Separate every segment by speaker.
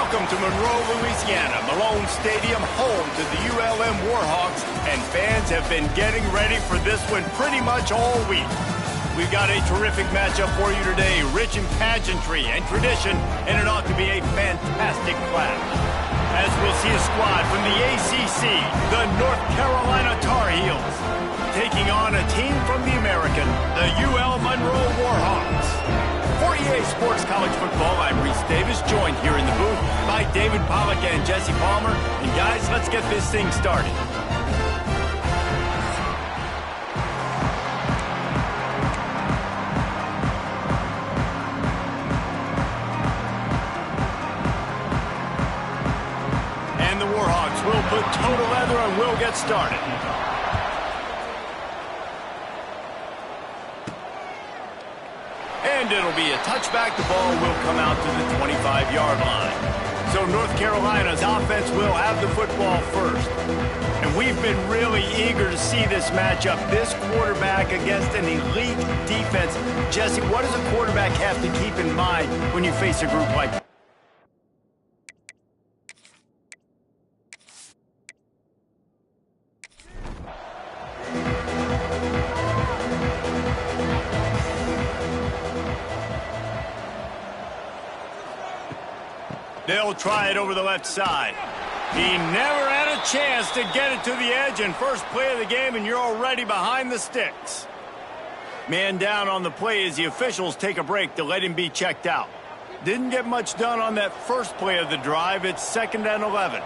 Speaker 1: Welcome to Monroe, Louisiana, Malone Stadium, home to the ULM Warhawks, and fans have been getting ready for this one pretty much all week. We've got a terrific matchup for you today, rich in pageantry and tradition, and it ought to be a fantastic clash. As we'll see a squad from the ACC, the North Carolina Tar Heels, taking on a team from the American, the UL Monroe Warhawks. For EA Sports College Football, I'm Reese Davis, joined here in the booth by David Pollack and Jesse Palmer. And guys, let's get this thing started. And the Warhawks will put total leather and we'll get started. And it'll be a touchback. The ball will come out to the 25-yard line. So North Carolina's offense will have the football first. And we've been really eager to see this matchup, this quarterback against an elite defense. Jesse, what does a quarterback have to keep in mind when you face a group like that? They'll try it over the left side. He never had a chance to get it to the edge, and first play of the game, and you're already behind the sticks. Man down on the play as the officials take a break to let him be checked out. Didn't get much done on that first play of the drive. It's 2nd and 11.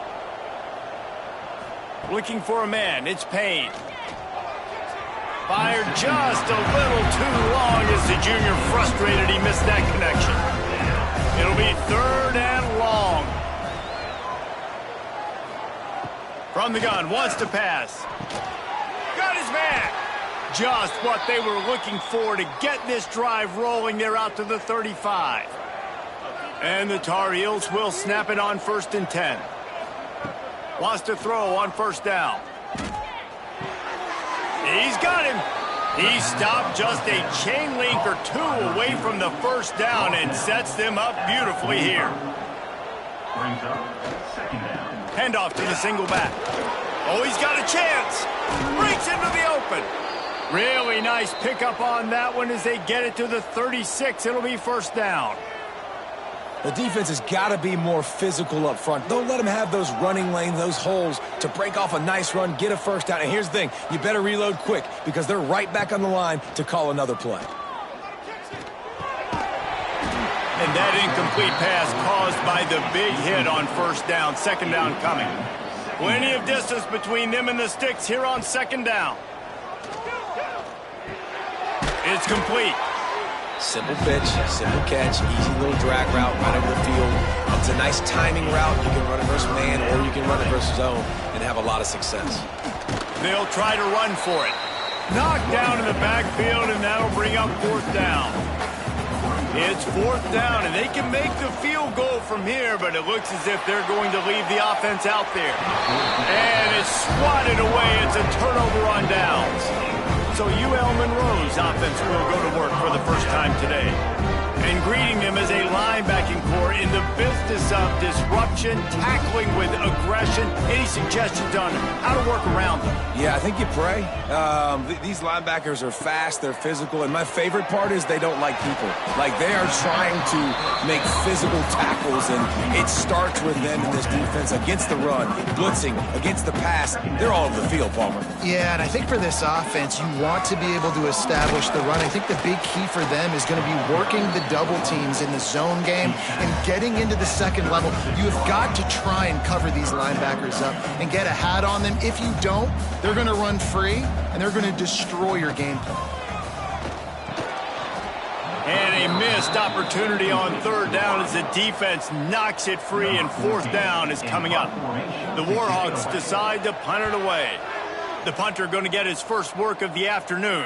Speaker 1: Looking for a man. It's Payne. Fired just a little too long as the junior frustrated he missed that connection. It'll be 3rd and long. From the gun, wants to pass. Got his man. Just what they were looking for to get this drive rolling. They're out to the 35. And the Tar Heels will snap it on 1st and 10. Wants to throw on 1st down. He's got him. He stopped just a chain link or two away from the 1st down and sets them up beautifully here.
Speaker 2: Brings up 2nd down.
Speaker 1: Handoff to the single back. Oh, he's got a chance. Breaks into the open. Really nice pickup on that one as they get it to the 36. It'll be 1st down.
Speaker 3: The defense has got to be more physical up front. Don't let them have those running lanes, those holes to break off a nice run, get a 1st down. And here's the thing, you better reload quick because they're right back on the line to call another play.
Speaker 1: And that incomplete pass caused by the big hit on 1st down. 2nd down coming. Plenty of distance between them and the sticks here on 2nd down. It's complete.
Speaker 3: Simple pitch, simple catch, easy little drag route right over the field. It's a nice timing route. You can run it versus man or you can run it versus zone and have a lot of success.
Speaker 1: They'll try to run for it. Knocked down in the backfield, and that'll bring up 4th down. It's 4th down, and they can make the field goal from here, but it looks as if they're going to leave the offense out there. And it's swatted away. It's a turnover on downs. So UL Monroe's offense will go to work for the first time today. And greeting them as a linebacking core in the business of disruption, tackling with aggression. Any suggestions on how to work around them?
Speaker 3: Yeah, I think you pray. These linebackers are fast, they're physical, and my favorite part is they don't like people. Like, they are trying to make physical tackles, and it starts with them in this defense against the run, blitzing, against the pass. They're all over the field, Palmer.
Speaker 4: Yeah, and I think for this offense, you want to be able to establish the run. I think the big key for them is going to be working the double teams in the zone game and getting into the 2nd level. You have got to try and cover these linebackers up and get a hat on them. If you don't, they're going to run free and they're going to destroy your game plan.
Speaker 1: And a missed opportunity on 3rd down as the defense knocks it free, and 4th down is coming up. The Warhawks decide to punt it away. The punter going to get his first work of the afternoon.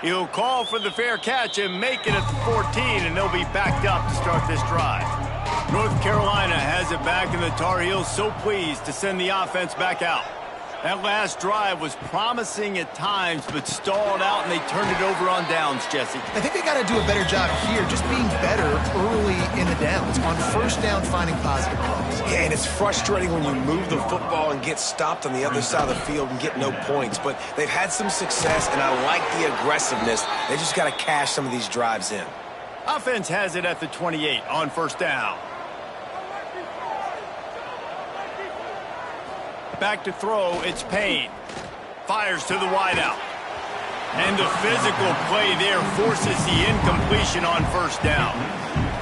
Speaker 1: He'll call for the fair catch and make it at the 14, and they'll be backed up to start this drive. North Carolina has it back, and the Tar Heels so pleased to send the offense back out. That last drive was promising at times, but stalled out, and they turned it over on downs, Jesse.
Speaker 4: I think they got to do a better job here, just being better early in the downs. On first down, finding positive plays.
Speaker 3: Yeah, and it's frustrating when you move the football and get stopped on the other side of the field and get no points. But they've had some success, and I like the aggressiveness. They just got to cash some of these drives in.
Speaker 1: Offense has it at the 28 on first down. Back to throw, it's Payne. Fires to the wideout. And the physical play there forces the incompletion on first down.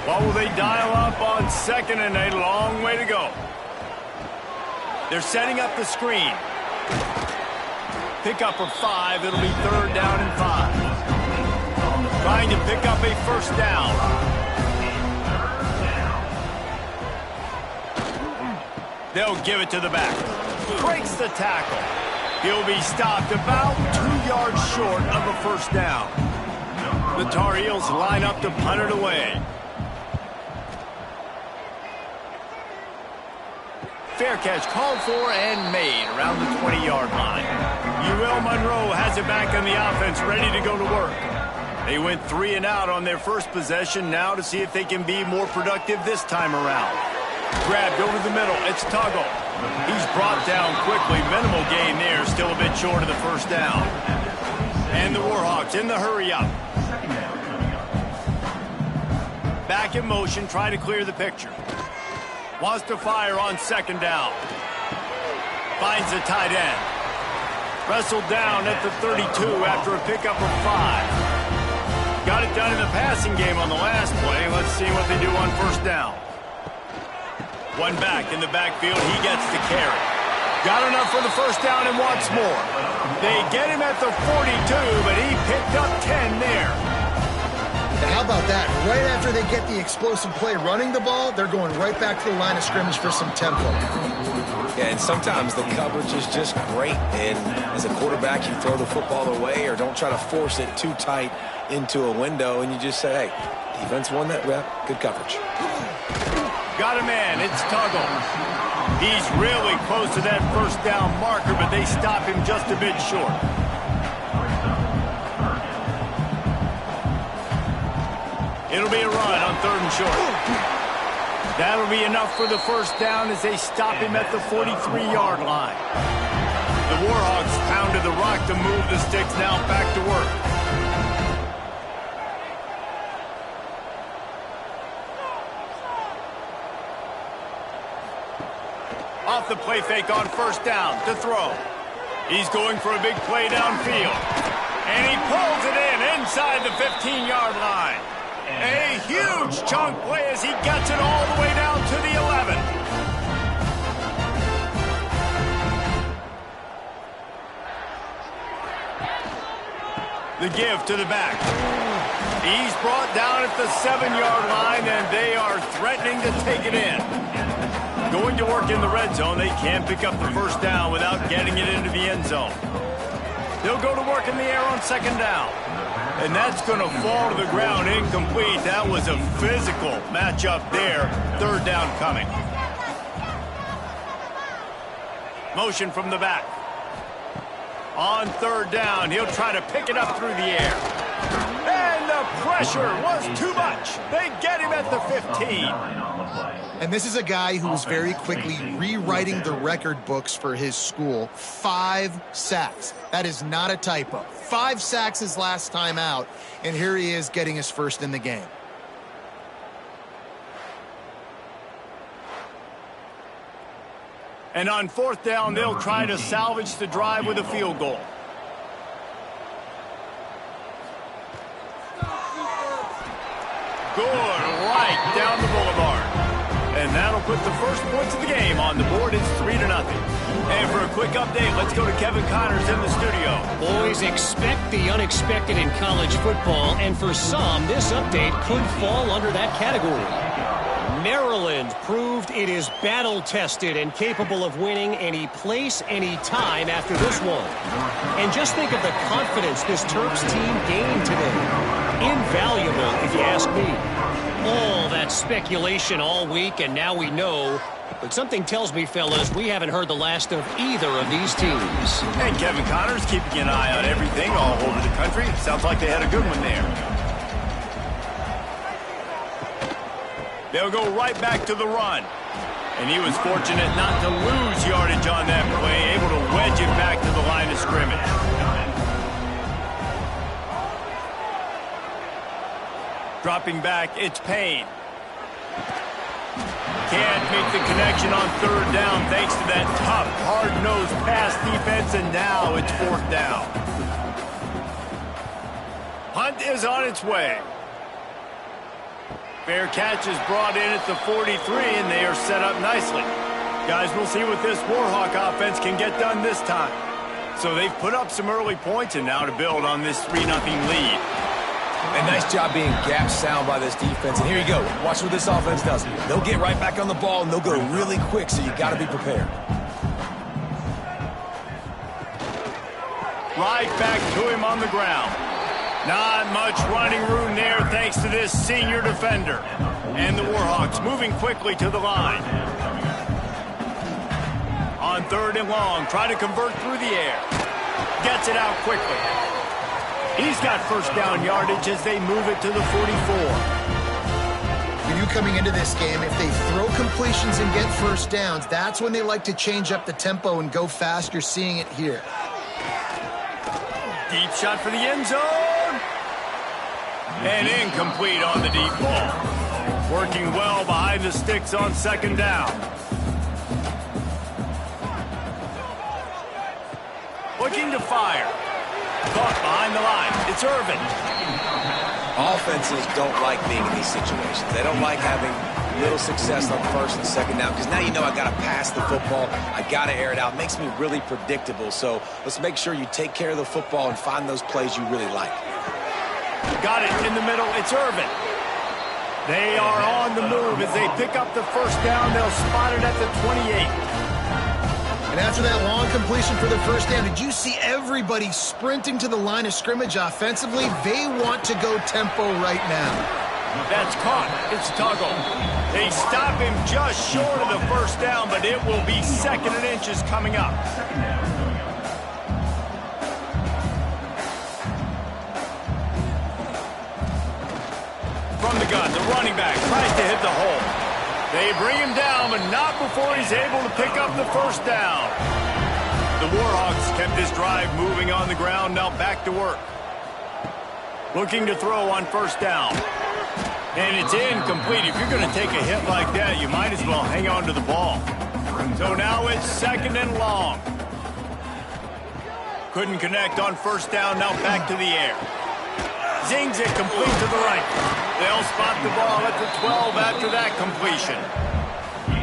Speaker 1: What will they dial up on second and a long way to go? They're setting up the screen. Pick up of 5, it'll be third down and 5. Trying to pick up a first down. They'll give it to the back. Breaks the tackle. He'll be stopped about 2 yards short of a first down. The Tar Heels line up to punt it away. Fair catch called for and made around the 20-yard line. UL Monroe has it back on the offense, ready to go to work. They went 3 and out on their first possession, now to see if they can be more productive this time around. Grabbed over the middle, it's Tuggle. He's brought down quickly, minimal gain there, still a bit short of the first down. And the Warhawks in the hurry up. Back in motion, try to clear the picture. Wants to fire on second down. Finds the tight end. Wrestled down at the 32 after a pickup of 5. Got it done in the passing game on the last play. Let's see what they do on first down. One back in the backfield. He gets the carry. Got enough for the first down and wants more. They get him at the 42, but he picked up 10 there.
Speaker 4: And how about that? Right after they get the explosive play running the ball, they're going right back to the line of scrimmage for some tempo.
Speaker 3: Yeah, and sometimes the coverage is just great. And as a quarterback, you throw the football away or don't try to force it too tight into a window, and you just say, hey, defense won that rep. Good coverage.
Speaker 1: Got a man. It's Tuggle. He's really close to that first down marker, but they stop him just a bit short. It'll be a run on third and short. That'll be enough for the first down as they stop him at the 43-yard line. The Warhawks pounded the rock to move the sticks, now back to work. Off the play fake on first down to throw. He's going for a big play downfield. And he pulls it in inside the 15-yard line. A huge chunk play as he gets it all the way down to the 11. The give to the back. He's brought down at the 7-yard line, and they are threatening to take it in. Going to work in the red zone, they can't pick up the first down without getting it into the end zone. They'll go to work in the air on second down. And that's going to fall to the ground incomplete. That was a physical matchup there. Third down coming. Motion from the back. On third down, he'll try to pick it up through the air. And the pressure was too much. They get him at the 15.
Speaker 4: And this is a guy who was very quickly rewriting the record books for his school. 5 sacks. That is not a typo. 5 sacks his last time out, and here he is getting his first in the game.
Speaker 1: And on fourth down, they'll try to salvage the drive with a field goal. Good right down the boulevard. And that'll put the first points of the game on the board. It's 3-0. And for a quick update, let's go to Kevin Connors in the studio.
Speaker 5: Boys, expect the unexpected in college football, and for some, this update could fall under that category. Maryland proved it is battle-tested and capable of winning any place, any time after this one. And just think of the confidence this Terps team gained today. Invaluable, if you ask me. All that speculation all week, and now we know. But something tells me, fellas, we haven't heard the last of either of these teams.
Speaker 1: And Kevin Connors keeping an eye on everything all over the country. Sounds like they had a good one there. They'll go right back to the run. And he was fortunate not to lose yardage on that play, able to wedge it back to the line of scrimmage. Dropping back, it's Payne. Can't make the connection on third down thanks to that tough, hard-nosed pass defense, and now it's fourth down. Hunt is on its way. Fair catch is brought in at the 43, and they are set up nicely. Guys, we'll see what this Warhawk offense can get done this time. So they've put up some early points, and now to build on this 3-0 lead.
Speaker 3: And nice job being gap sound by this defense. And here you go. Watch what this offense does. They'll get right back on the ball, and they'll go really quick, so you got to be prepared.
Speaker 1: Right back to him on the ground. Not much running room there thanks to this senior defender. And the Warhawks moving quickly to the line. On third and long, try to convert through the air. Gets it out quickly. He's got first down yardage as they move it to the 44.
Speaker 4: For you coming into this game, if they throw completions and get first downs, that's when they like to change up the tempo and go fast. You're seeing it here.
Speaker 1: Deep shot for the end zone. And incomplete on the deep ball. Working well behind the sticks on second down. Looking to fire. Caught behind the line. It's Irvin.
Speaker 3: Offenses don't like being in these situations. They don't like having little success on first and second down, because now you know I got to pass the football. I got to air it out. It makes me really predictable. So let's make sure you take care of the football and find those plays you really like.
Speaker 1: Got it in the middle. It's Irvin. They are on the move as they pick up the first down. They'll spot it at the 28.
Speaker 4: And after that long completion for the first down, did you see everybody sprinting to the line of scrimmage offensively? They want to go tempo right now.
Speaker 1: That's caught. It's Tuggle. They stop him just short of the first down, but it will be second and inches coming up. From the gun, the running back tries to hit the hole. They bring him down, but not before he's able to pick up the first down. The Warhawks kept this drive moving on the ground, now back to work. Looking to throw on first down. And it's incomplete. If you're going to take a hit like that, you might as well hang on to the ball. So now it's second and long. Couldn't connect on first down, now back to the air. Zings it complete to the right. They'll spot the ball at the 12 after that completion.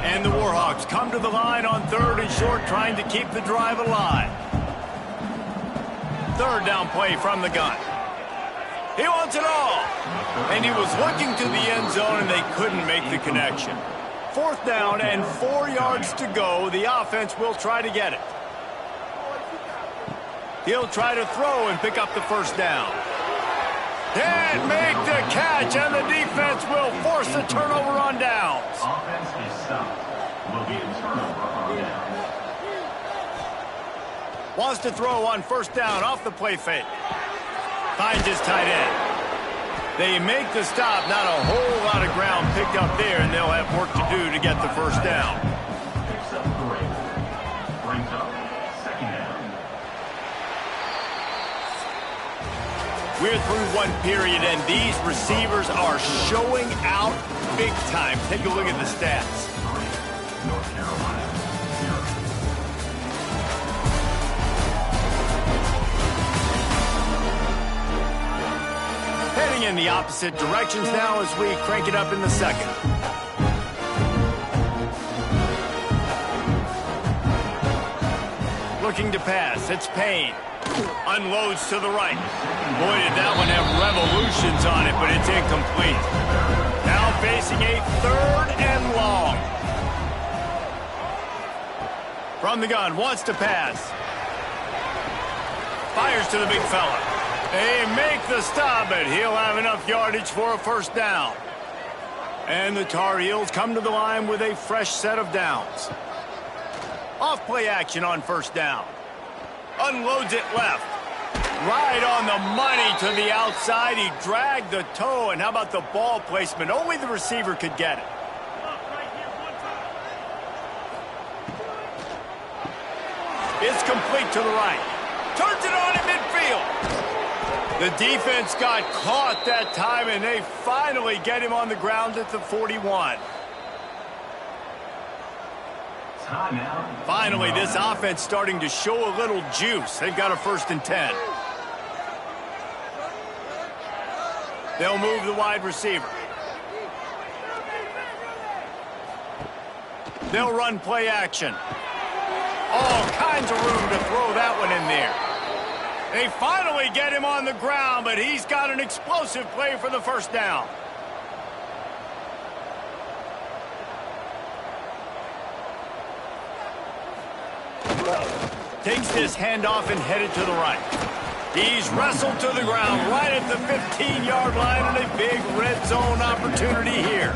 Speaker 1: And the Warhawks come to the line on third and short, trying to keep the drive alive. Third down play from the gun. He wants it all. And he was looking to the end zone, and they couldn't make the connection. Fourth down and 4 yards to go. The offense will try to get it. He'll try to throw and pick up the first down. Can't make the catch, and the defense will force a turnover on downs.
Speaker 2: Offense is stopped. Will be a turnover on down.
Speaker 1: Wants to throw on first down off the play fake. Finds his tight end. They make the stop. Not a whole lot of ground picked up there, and they'll have work to do to get the first down.
Speaker 2: Picks up 3. Brings up second down.
Speaker 1: We're through one period, and these receivers are showing out big time. Take a look at the stats.
Speaker 2: North Carolina.
Speaker 1: Heading in the opposite directions now as we crank it up in the second. Looking to pass. It's Payne. Unloads to the right. Boy, did that one have revolutions on it, but it's incomplete. Now facing a third and long. From the gun, wants to pass. Fires to the big fella. They make the stop, but he'll have enough yardage for a first down. And the Tar Heels come to the line with a fresh set of downs. Off play action on first down. Unloads it left. Right on the money to the outside. He dragged the toe. And how about the ball placement? Only the receiver could get it. It's complete to the right. Turns it on in midfield. The defense got caught that time, and they finally get him on the ground at the 41. Finally, this offense starting to show a little juice. They've got a 1st and 10. They'll move the wide receiver. They'll run play action. All kinds of room to throw that one in there. They finally get him on the ground, but he's got an explosive play for the 1st down. Takes this handoff and headed to the right. He's wrestled to the ground right at the 15-yard line, and a big red zone opportunity here.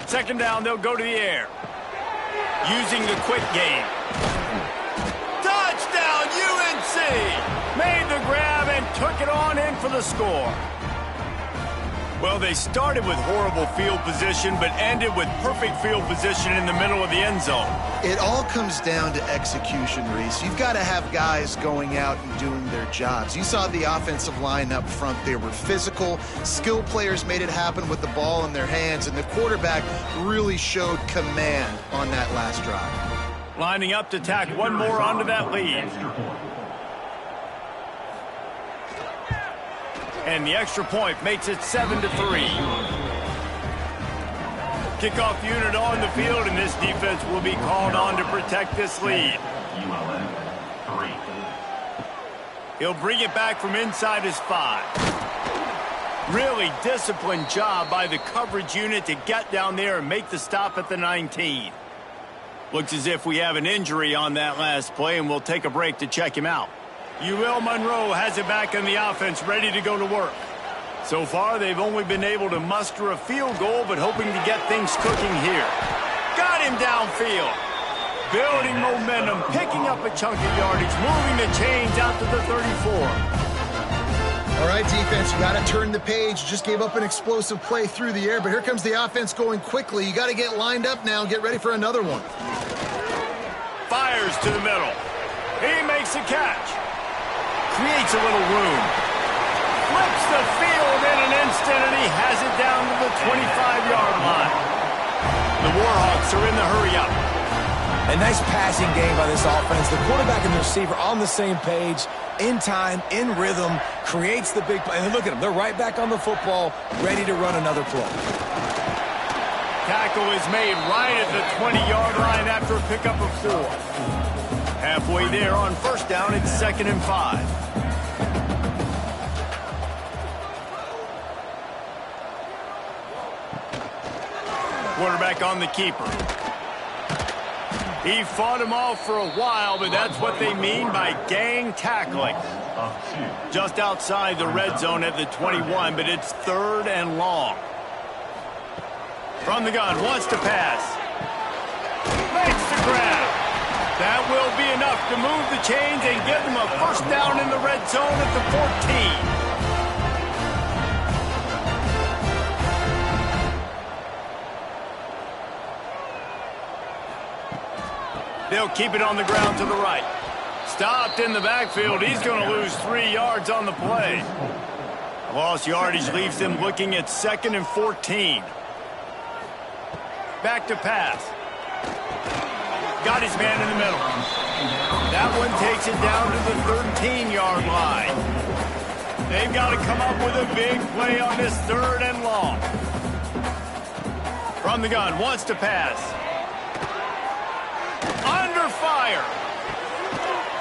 Speaker 1: Second down, they'll go to the air. Using the quick game. Touchdown, UNC! Made the grab and took it on in for the score. Well, they started with horrible field position, but ended with perfect field position in the middle of the end zone.
Speaker 4: It all comes down to execution, Reese. You've got to have guys going out and doing their jobs. You saw the offensive line up front. They were physical. Skilled players made it happen with the ball in their hands, and the quarterback really showed command on that last drive.
Speaker 1: Lining up to tack one more onto that lead. And the extra point makes it 7-3. Kickoff unit on the field, and this defense will be called on to protect this lead. He'll bring it back from inside his 5. Really disciplined job by the coverage unit to get down there and make the stop at the 19. Looks as if we have an injury on that last play, and we'll take a break to check him out. UL Monroe has it back in the offense, ready to go to work. So far, they've only been able to muster a field goal, but hoping to get things cooking here. Got him downfield. Building momentum, picking up a chunk of yardage, moving the chains out to the 34.
Speaker 4: All right, defense, you got to turn the page. Just gave up an explosive play through the air, but here comes the offense going quickly. You got to get lined up now and get ready for another one.
Speaker 1: Fires to the middle. He makes a catch. Creates a little room. Flips the field in an instant, and he has it down to the 25-yard line. The Warhawks are in the hurry-up.
Speaker 3: A nice passing game by this offense. The quarterback and the receiver on the same page, in time, in rhythm, creates the big play. And look at them. They're right back on the football, ready to run another play.
Speaker 1: Tackle is made right at the 20-yard line after a pickup of 4. Halfway there on first down, it's 2nd and 5. Quarterback on the keeper. He fought him off for a while, but that's what they mean by gang tackling. Just outside the red zone at the 21, but it's 3rd and long. From the gun, wants to pass. Makes the grab. That will be enough to move the chains and get them a 1st down in the red zone at the 14. They'll keep it on the ground to the right. Stopped in the backfield. He's going to lose 3 yards on the play. Lost yardage leaves them looking at 2nd and 14. Back to pass. Got his man in the middle. That one takes it down to the 13-yard line. They've got to come up with a big play on this 3rd and long. From the gun, wants to pass. Under fire.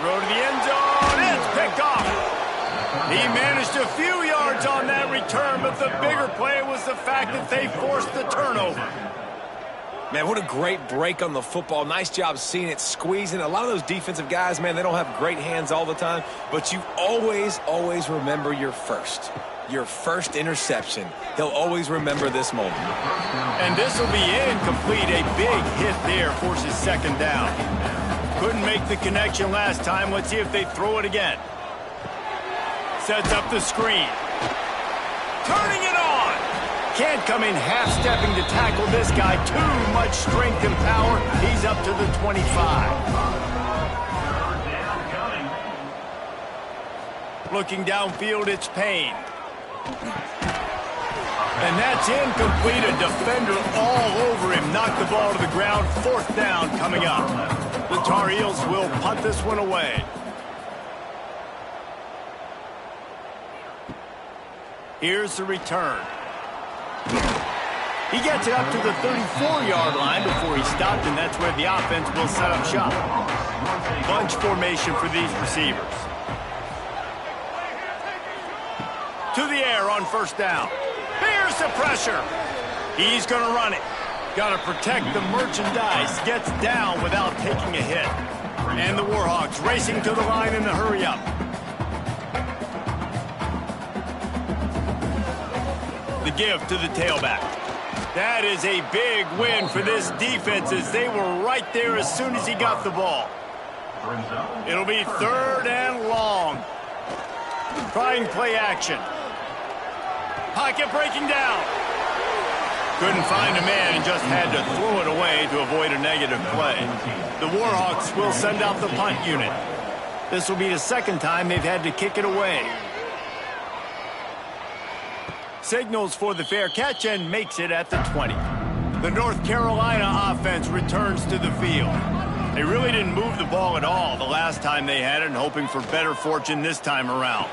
Speaker 1: Throw to the end zone. It's picked off. He managed a few yards on that return, but the bigger play was the fact that they forced the turnover.
Speaker 3: Man, what a great break on the football. Nice job seeing it, squeezing. A lot of those defensive guys, man, they don't have great hands all the time, but you always remember your first interception. He'll always remember this moment.
Speaker 1: And this will be incomplete. A big hit there forces second down. Couldn't make the connection last time. Let's see if they throw it again. Sets up the screen. Turning it on. Can't come in half-stepping to tackle this guy. Too much strength and power. He's up to the 25. Looking downfield, it's Payne. And that's incomplete. A defender all over him. Knocked the ball to the ground. Fourth down coming up. The Tar Heels will punt this one away. Here's the return. He gets it up to the 34-yard line before he stopped, and that's where the offense will set up shop. Bunch formation for these receivers. To the air on first down. Here's the pressure. He's going to run it. Got to protect the merchandise. Gets down without taking a hit. And the Warhawks racing to the line in a hurry-up. The give to the tailback. That is a big win for this defense as they were right there as soon as he got the ball. It'll be third and long. Trying play action. Pocket breaking down. Couldn't find a man and just had to throw it away to avoid a negative play. The Warhawks will send out the punt unit. This will be the second time they've had to kick it away. Signals for the fair catch and makes it at the 20. The North Carolina offense returns to the field. They really didn't move the ball at all the last time they had it, and hoping for better fortune this time around.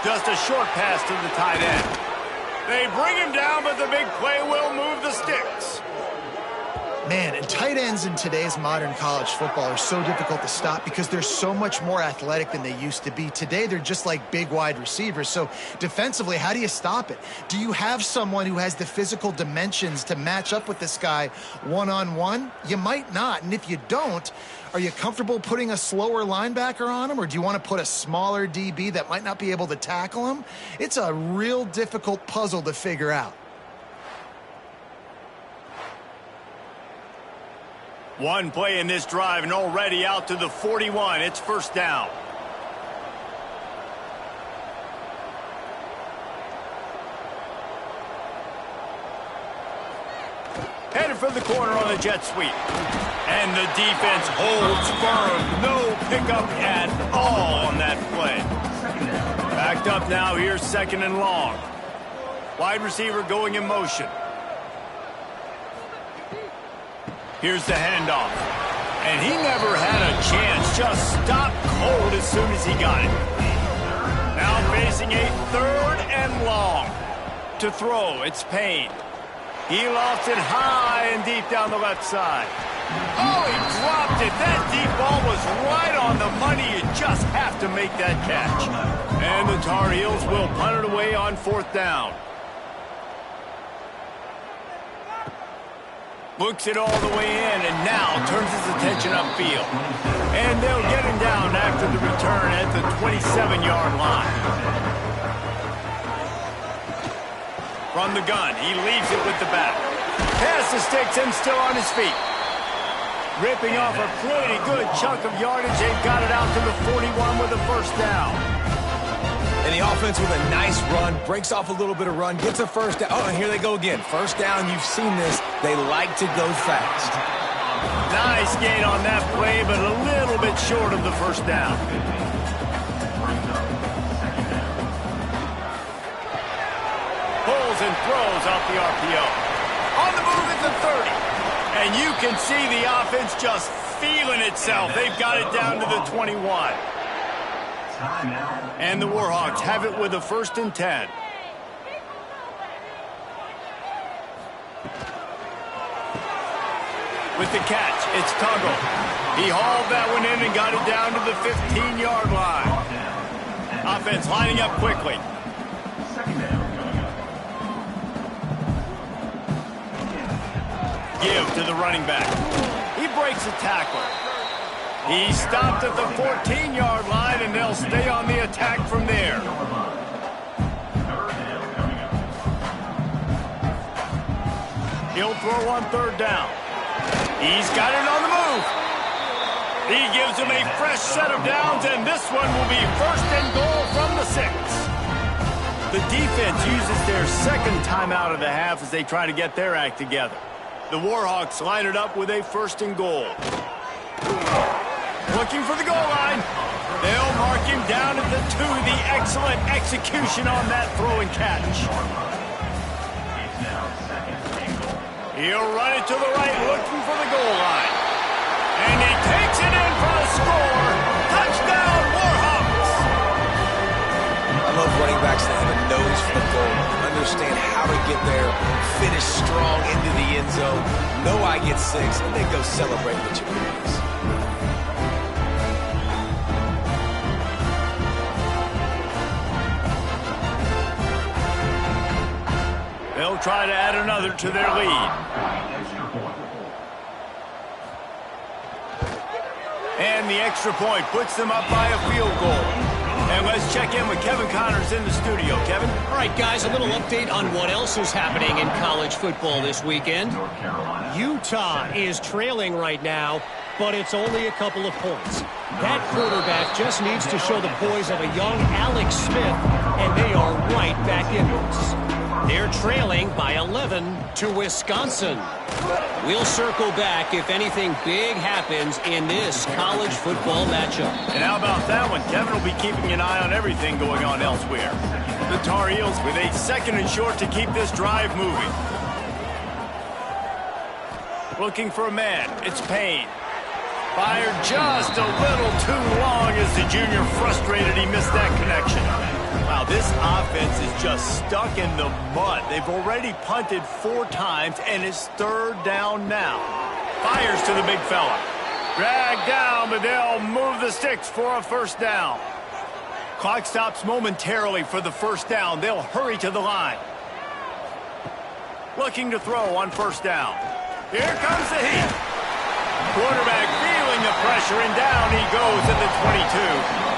Speaker 1: Just a short pass to the tight end. They bring him down, but the big play will move the sticks.
Speaker 4: Man, and tight ends in today's modern college football are so difficult to stop because they're so much more athletic than they used to be. Today, they're just like big wide receivers. So defensively, how do you stop it? Do you have someone who has the physical dimensions to match up with this guy one-on-one? You might not. And if you don't, are you comfortable putting a slower linebacker on him, or do you want to put a smaller DB that might not be able to tackle him? It's a real difficult puzzle to figure out.
Speaker 1: One play in this drive and already out to the 41. It's first down. Headed for the corner on the jet sweep. And the defense holds firm. No pickup at all on that play. Backed up now. Here's second and long. Wide receiver going in motion. Here's the handoff. And he never had a chance. Just stopped cold as soon as he got it. Now facing a third and long. To throw, it's Payne. He lofts it high and deep down the left side. Oh, he dropped it. That deep ball was right on the money. You just have to make that catch. And the Tar Heels will punt it away on fourth down. Looks it all the way in and now turns his attention upfield. And they'll get him down after the return at the 27-yard line. From the gun, he leaves it with the back. Pass the sticks and still on his feet. Ripping off a pretty good chunk of yardage. They've got it out to the 41 with a first down.
Speaker 3: And the offense with a nice run, breaks off a little bit of run, gets a first down. Oh, and here they go again. First down, you've seen this. They like to go fast.
Speaker 1: Nice gain on that play, but a little bit short of the first down. Pulls and throws off the RPO. On the move at the 30. And you can see the offense just feeling itself. They've got it down to the 21. And the Warhawks have it with a 1st and 10. With the catch, it's Tuggle. He hauled that one in and got it down to the 15-yard line. Offense lining up quickly. give to the running back. He breaks a tackle. He's stopped at the 14-yard line, and they'll stay on the attack from there. He'll throw on third down. He's got it on the move. He gives him a fresh set of downs, and this one will be first and goal from the 6. The defense uses their second timeout of the half as they try to get their act together. The Warhawks line it up with a first and goal. Looking for the goal line. They'll mark him down at the 2. The excellent execution on that throw and catch. He'll run it to the right, looking for the goal line. And he takes it in for a score. Touchdown, Warhawks!
Speaker 3: I love running backs that have a nose for the goal, understand how to get there, finish strong into the end zone, know I get 6, and then go celebrate with your boys.
Speaker 1: They'll try to add another to their lead. And the extra point puts them up by a field goal. And let's check in with Kevin Connors in the studio. Kevin?
Speaker 5: All right, guys, a little update on what else is happening in college football this weekend. Utah is trailing right now, but it's only a couple of points. That quarterback just needs to show the poise of a young Alex Smith, and they are right back in this. They're trailing by 11 to Wisconsin. We'll circle back if anything big happens in this college football matchup.
Speaker 1: And how about that one? Kevin will be keeping an eye on everything going on elsewhere. The Tar Heels with a second and short to keep this drive moving. Looking for a man. It's Payne. Fired just a little too long as the junior frustrated he missed that connection. Wow, this offense is just stuck in the mud. They've already punted 4 times, and it's third down now. Fires to the big fella. Dragged down, but they'll move the sticks for a first down. Clock stops momentarily for the first down. They'll hurry to the line. Looking to throw on first down. Here comes the heat. Quarterback feeling the pressure, and down he goes at the 22.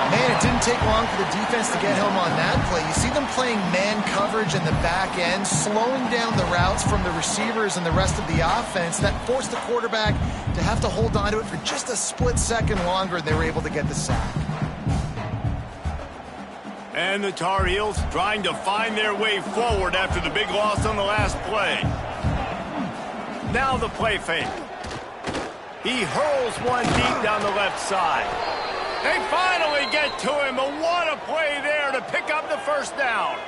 Speaker 4: Man, it didn't take long for the defense to get home on that play. You see them playing man coverage in the back end, slowing down the routes from the receivers and the rest of the offense. That forced the quarterback to have to hold on to it for just a split second longer, and they were able to get the sack.
Speaker 1: And the Tar Heels trying to find their way forward after the big loss on the last play. Now the play fake. He hurls one deep down the left side. They finally get to him, but what a play there to pick up the first down.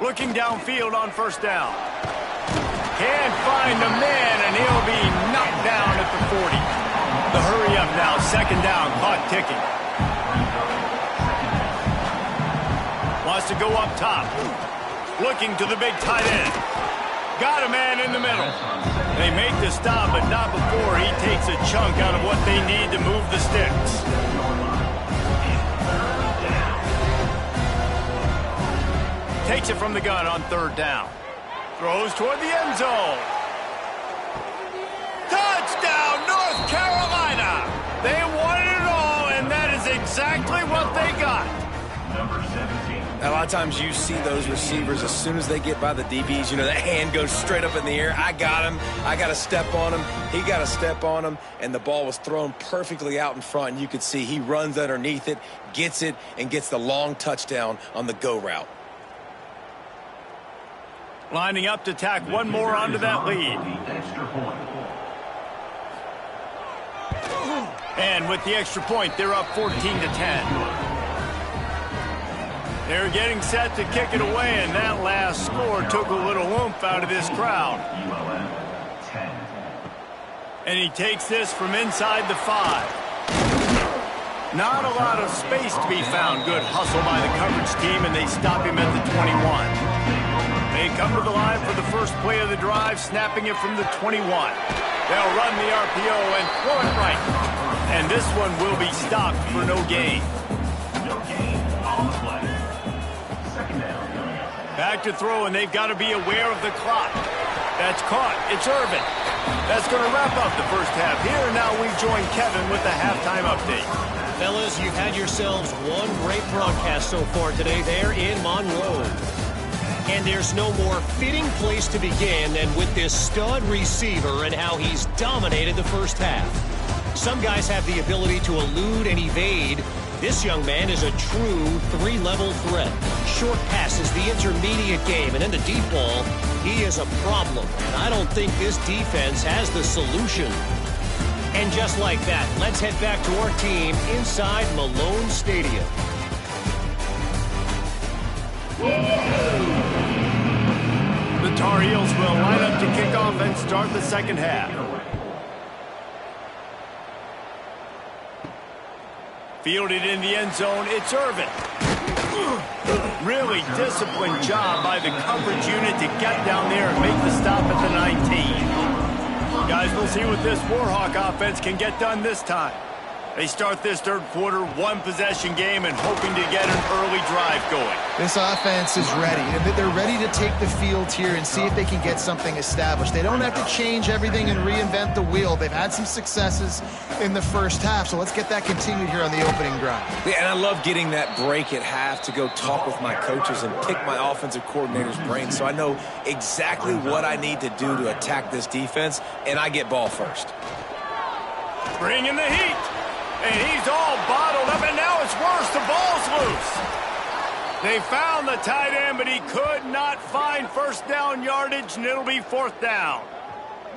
Speaker 1: Looking downfield on first down. Can't find the man, and he'll be knocked down at the 40. The hurry up now, second down, clock ticking. Wants to go up top. Looking to the big tight end. Got a man in the middle. They make the stop, but not before he takes a chunk out of what they need to move the sticks. Takes it from the gun on third down. Throws toward the end zone. Touchdown, North Carolina! They wanted it all, and that is exactly what they got.
Speaker 2: Number 17.
Speaker 3: A lot of times you see those receivers, as soon as they get by the DBs, you know, that hand goes straight up in the air. I got him. I got to step on him. He got to step on him, and the ball was thrown perfectly out in front, and you could see he runs underneath it, gets it, and gets the long touchdown on the go route.
Speaker 1: Lining up to tack one more onto that lead. And with the extra point, they're up 14-10. They're getting set to kick it away, and that last score took a little oomph out of this crowd. And he takes this from inside the 5. Not a lot of space to be found. Good hustle by the coverage team, and they stop him at the 21. They come to the line for the first play of the drive, snapping it from the 21. They'll run the RPO and throw it right. And this one will be stopped for no gain.
Speaker 2: No gain on the play. Second down coming up.
Speaker 1: Back to throw, and they've got to be aware of the clock. That's caught. It's Irvin. That's going to wrap up the first half here. Now we join Kevin with the halftime update.
Speaker 5: Fellas, you've had yourselves one great broadcast so far today there in Monroe. And there's no more fitting place to begin than with this stud receiver and how he's dominated the first half. Some guys have the ability to elude and evade. This young man is a true three-level threat. Short passes, the intermediate game, and in the deep ball, he is a problem. And I don't think this defense has the solution. And just like that, let's head back to our team inside Malone Stadium.
Speaker 1: The Tar Heels will line up to kick off and start the second half. Fielded in the end zone, it's Irvin. Really disciplined job by the coverage unit to get down there and make the stop at the 19. Guys, we'll see what this Warhawk offense can get done this time. They start this third quarter, one-possession game, and hoping to get an early drive going.
Speaker 4: This offense is ready. They're ready to take the field here and see if they can get something established. They don't have to change everything and reinvent the wheel. They've had some successes in the first half, so let's get that continued here on the opening drive.
Speaker 3: Yeah, and I love getting that break at half to go talk with my coaches and pick my offensive coordinator's brain so I know exactly what I need to do to attack this defense, and I get ball first.
Speaker 1: Bringing the heat. And he's all bottled up, and now it's worse. The ball's loose. They found the tight end, but he could not find first down yardage, and it'll be fourth down.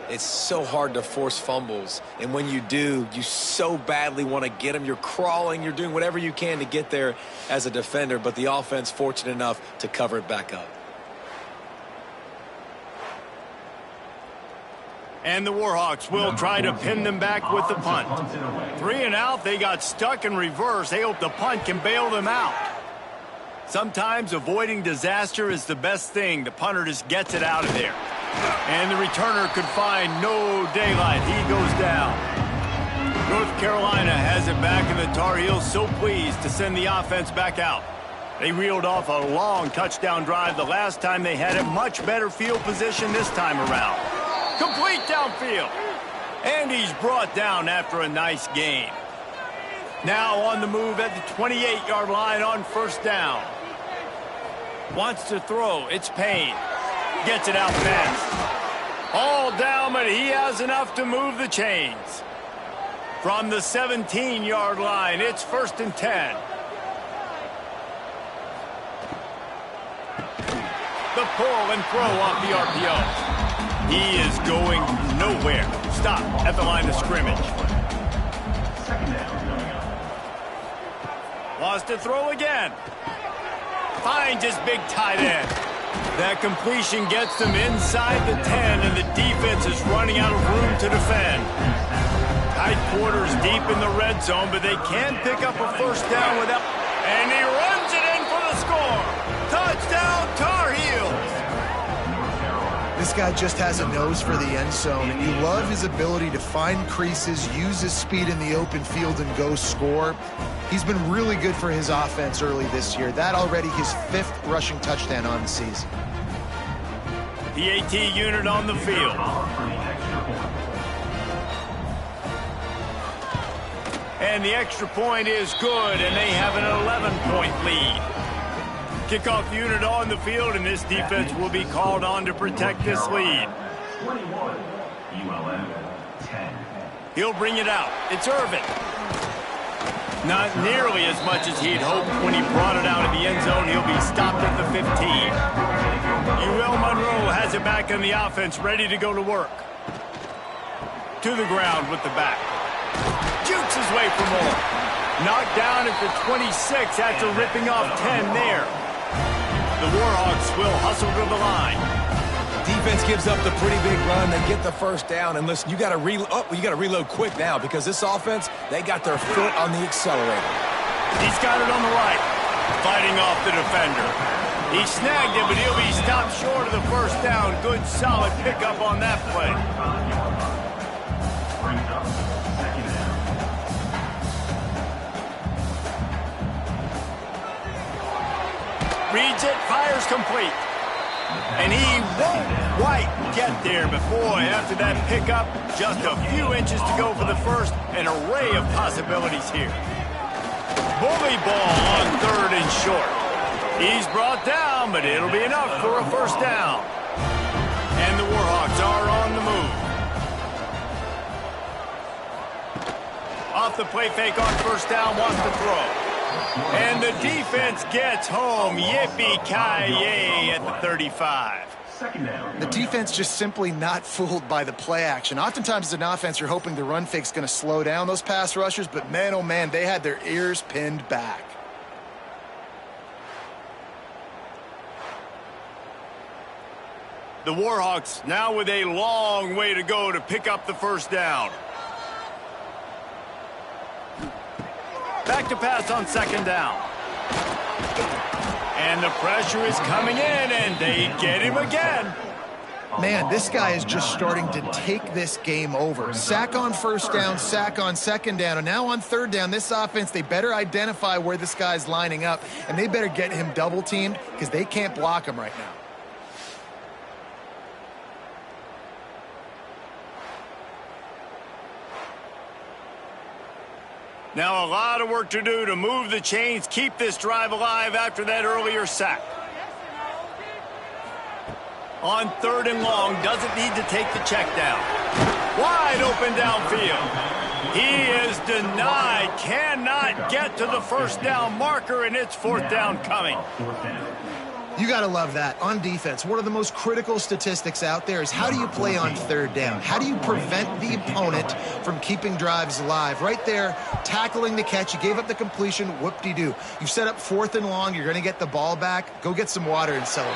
Speaker 3: It's so hard to force fumbles, and when you do, you so badly want to get them. You're crawling, you're doing whatever you can to get there as a defender, but the offense fortunate enough to cover it back up.
Speaker 1: And the Warhawks will try to pin them back with the punt. 3 and out, they got stuck in reverse. They hope the punt can bail them out. Sometimes avoiding disaster is the best thing. The punter just gets it out of there. And the returner could find no daylight. He goes down. North Carolina has it back, and the Tar Heels so pleased to send the offense back out. They reeled off a long touchdown drive the last time they had it. Much better field position this time around. Complete downfield. And he's brought down after a nice gain. Now on the move at the 28-yard line on first down. Wants to throw. It's Payne. Gets it out fast. All down, but he has enough to move the chains. From the 17-yard line, it's 1st and 10. The pull and throw off the RPO. He is going nowhere. Stop at the line of scrimmage. Lost to throw again. Finds his big tight end. That completion gets them inside the 10, and the defense is running out of room to defend. Tight quarters deep in the red zone, but they can't pick up a first down without... And he runs it in for the score. Touchdown, Tar Heels.
Speaker 4: This guy just has a nose for the end zone, and you love his ability to find creases, use his speed in the open field, and go score. He's been really good for his offense early this year. That already his 5th rushing touchdown on the season.
Speaker 1: The AT unit on the field. And the extra point is good, and they have an 11-point lead. Kickoff unit on the field, and this defense will be called on to protect this lead.
Speaker 2: 21, ULM 10.
Speaker 1: He'll bring it out. It's Irvin. Not nearly as much as he'd hoped when he brought it out of the end zone. He'll be stopped at the 15. UL Monroe has it back in the offense, ready to go to work. To the ground with the back. Jukes his way for more. Knocked down at the 26 after ripping off 10 there. The Warhawks will hustle to the line.
Speaker 3: Defense gives up the pretty big run. They get the first down. And listen, you got to reload quick now because this offense, they got their foot on the accelerator.
Speaker 1: He's got it on the right. Fighting off the defender. He snagged it, but he'll be stopped short of the first down. Good, solid pickup on that play.
Speaker 2: Brings up second down.
Speaker 1: reads it, fires complete. And he won't quite get there. But boy, after that pickup, just a few inches to go for the first. An array of possibilities here. Bully ball on 3rd and short. He's brought down, but it'll be enough for a first down. And the Warhawks are on the move. Off the play fake on first down, wants to throw. And the defense gets home. Yippee-ki-yay at the 35.
Speaker 2: Second down.
Speaker 4: The defense just simply not fooled by the play action. Oftentimes as an offense, you're hoping the run fake's going to slow down those pass rushers, but man, oh man, they had their ears pinned back.
Speaker 1: The Warhawks now with a long way to go to pick up the first down. Back to pass on second down. And the pressure is coming in, and they get him again.
Speaker 4: Man, this guy is just starting to take this game over. Sack on first down, sack on second down, and now on third down, this offense, they better identify where this guy's lining up, and they better get him double-teamed because they can't block him right now.
Speaker 1: Now a lot of work to do to move the chains, keep this drive alive after that earlier sack. On 3rd and long, doesn't need to take the check down. Wide open downfield. He is denied, cannot get to the first down marker, and it's 4th down coming.
Speaker 4: You got to love that. On defense, one of the most critical statistics out there is how do you play on 3rd down? How do you prevent the opponent from keeping drives alive? Right there, tackling the catch. You gave up the completion. Whoop-de-doo. You've set up 4th and long. You're going to get the ball back. Go get some water and celebrate.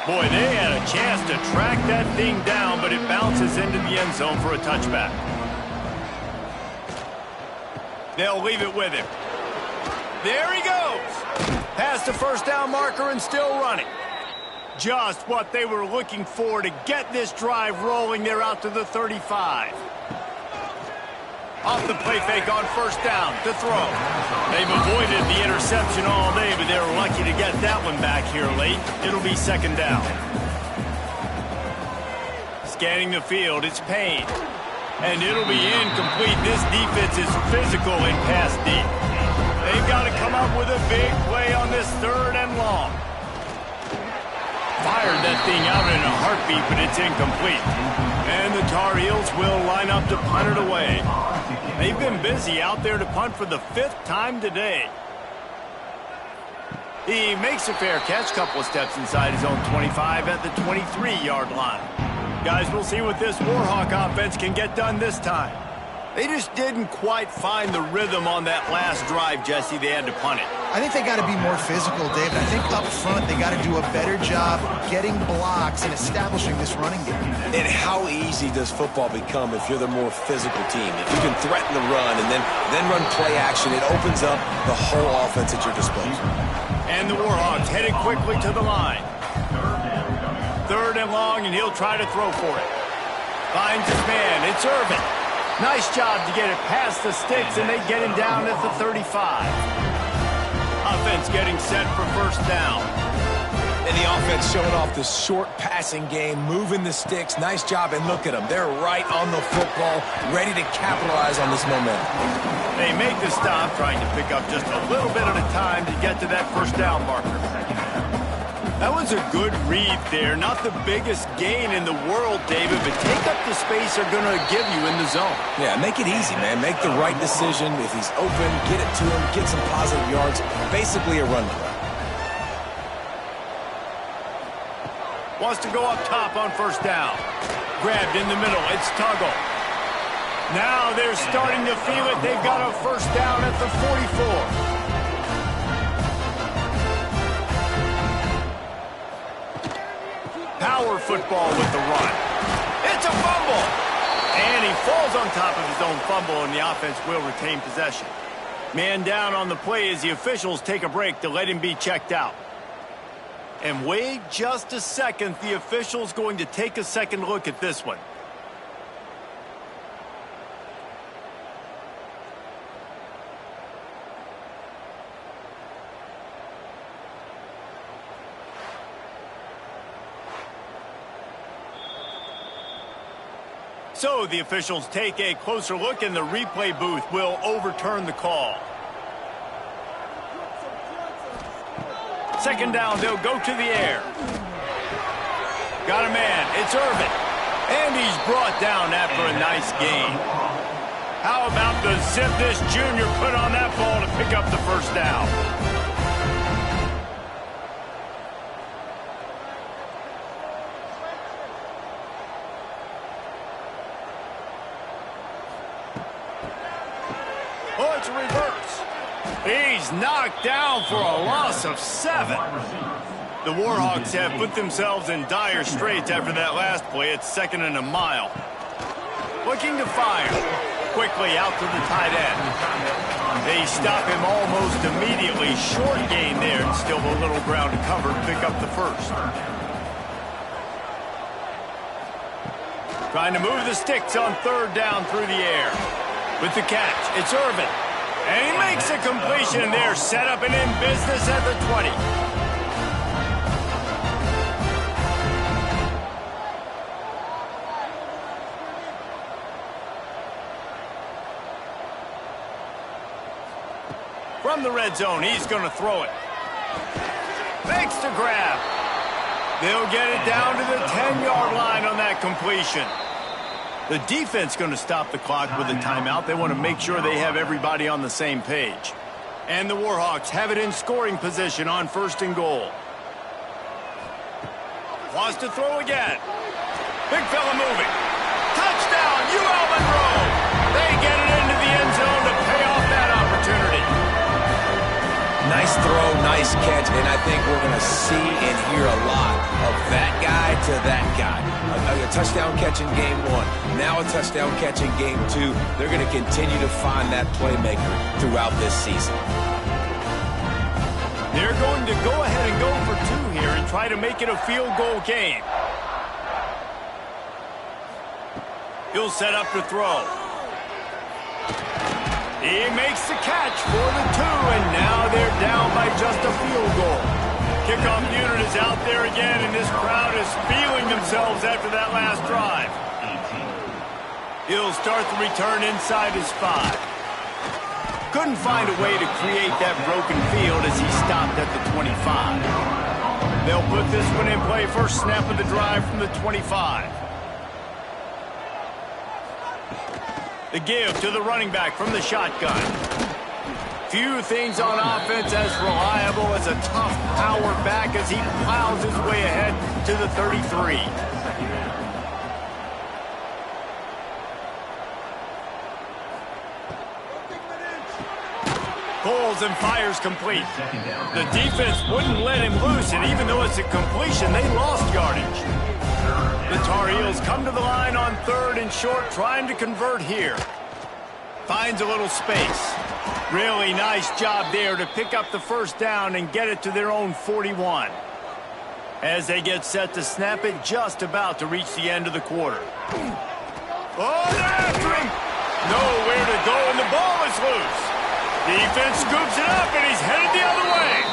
Speaker 1: Boy, they had a chance to track that thing down, but it bounces into the end zone for a touchback. They'll leave it with him. There he goes. Past the first down marker and still running. Just what they were looking for to get this drive rolling. They're out to the 35. Off the play fake on first down to throw. They've avoided the interception all day, but they were lucky to get that one back here late. It'll be second down. Scanning the field, it's Payne. And it'll be incomplete. This defense is physical in pass deep. They've got to come up with a big play on this 3rd and long. Fired that thing out in a heartbeat, but it's incomplete. And the Tar Heels will line up to punt it away. They've been busy out there to punt for the 5th time today. He makes a fair catch, couple of steps inside his own 25 at the 23-yard line. Guys, we'll see what this Warhawk offense can get done this time. They just didn't quite find the rhythm on that last drive, Jesse. They had to punt it.
Speaker 4: I think they got to be more physical, David. I think up front they got to do a better job getting blocks and establishing this running game.
Speaker 3: And how easy does football become if you're the more physical team? If you can threaten the run and then run play action, it opens up the whole offense at your disposal.
Speaker 1: And the Warhawks headed quickly to the line. 3rd and long, and he'll try to throw for it. Finds his man. It's Irvin. Nice job to get it past the sticks, and they get him down at the 35. Offense getting set for first down.
Speaker 3: And the offense showing off the short passing game, moving the sticks. Nice job, and look at them. They're right on the football, ready to capitalize on this momentum.
Speaker 1: They make the stop, trying to pick up just a little bit at a time to get to that first down marker. That was a good read there. Not the biggest gain in the world, David, but take up the space they're going to give you in the zone.
Speaker 3: Yeah, make it easy, man. Make the right decision. If he's open, get it to him, get some positive yards. Basically a run play.
Speaker 1: Wants to go up top on first down. Grabbed in the middle. It's Tuggle. Now they're starting to feel it. They've got a first down at the 44. Power football with the run. It's a fumble. And he falls on top of his own fumble, and the offense will retain possession. Man down on the play as the officials take a break to let him be checked out. And wait just a second. The official's going to take a second look at this one. So the officials take a closer look, and the replay booth will overturn the call. Second down, they'll go to the air. Got a man, it's Irvin. And he's brought down after a nice gain. How about the zip this junior put on that ball to pick up the first down? Oh, it's a reverse. He's knocked down for a loss of 7. The Warhawks have put themselves in dire straits after that last play. It's 2nd and a mile. Looking to fire. Quickly out to the tight end. They stop him almost immediately. Short gain there, and still a little ground to cover to pick up the first. Trying to move the sticks on 3rd down through the air. With the catch, it's Irvin. And he makes a completion there, set up and in business at the 20. From the red zone, he's going to throw it. Makes the grab. They'll get it down to the 10-yard line on that completion. The defense going to stop the clock with a timeout. They want to make sure they have everybody on the same page. And the Warhawks have it in scoring position on 1st and goal. Wants to throw again. Big fella moving. Touchdown, UL Monroe. They get it into the end zone to pay off that opportunity.
Speaker 3: Nice throw, nice catch, and I think we're going to see and hear a lot of that guy to that guy. A touchdown catch in game 1, now a touchdown catch in game 2. They're going to continue to find that playmaker throughout this season.
Speaker 1: They're going to go ahead and go for 2 here and try to make it a field goal game. He'll set up to throw. He makes the catch for the 2, and now they're down by just a field goal. Kickoff unit is out there again, and this crowd is feeling themselves after that last drive. He'll start the return inside his 5. Couldn't find a way to create that broken field as he stopped at the 25. They'll put this one in play. First snap of the drive from the 25. The give to the running back from the shotgun. Few things on offense as reliable as a tough power back as he plows his way ahead to the 33. Pulls and fires complete. The defense wouldn't let him loose, and even though it's a completion, they lost yardage. The Tar Heels come to the line on 3rd and short, trying to convert here. Finds a little space. Really nice job there to pick up the first down and get it to their own 41. As they get set to snap it, just about to reach the end of the quarter. Oh, they're after him! Nowhere to go, and the ball is loose. Defense scoops it up, and he's headed the other way.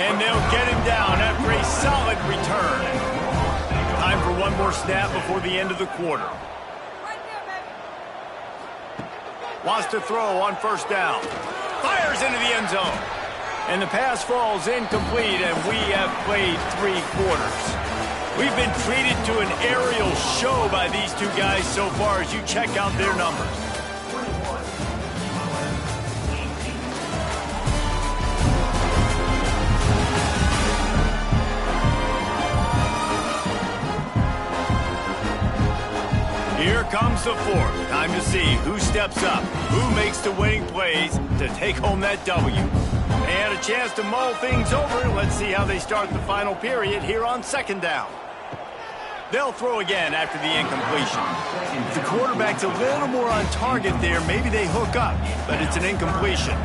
Speaker 1: And they'll get him down after a solid return. Time for one more snap before the end of the quarter. Wants to throw on 1st down. Fires into the end zone. And the pass falls incomplete, and we have played 3 quarters. We've been treated to an aerial show by these 2 guys so far as you check out their numbers. Here comes the 4th. Time to see who steps up, who makes the winning plays to take home that W. They had a chance to mull things over. Let's see how they start the final period here on 2nd down. They'll throw again after the incompletion. The quarterback's a little more on target there. Maybe they hook up, but it's an incompletion.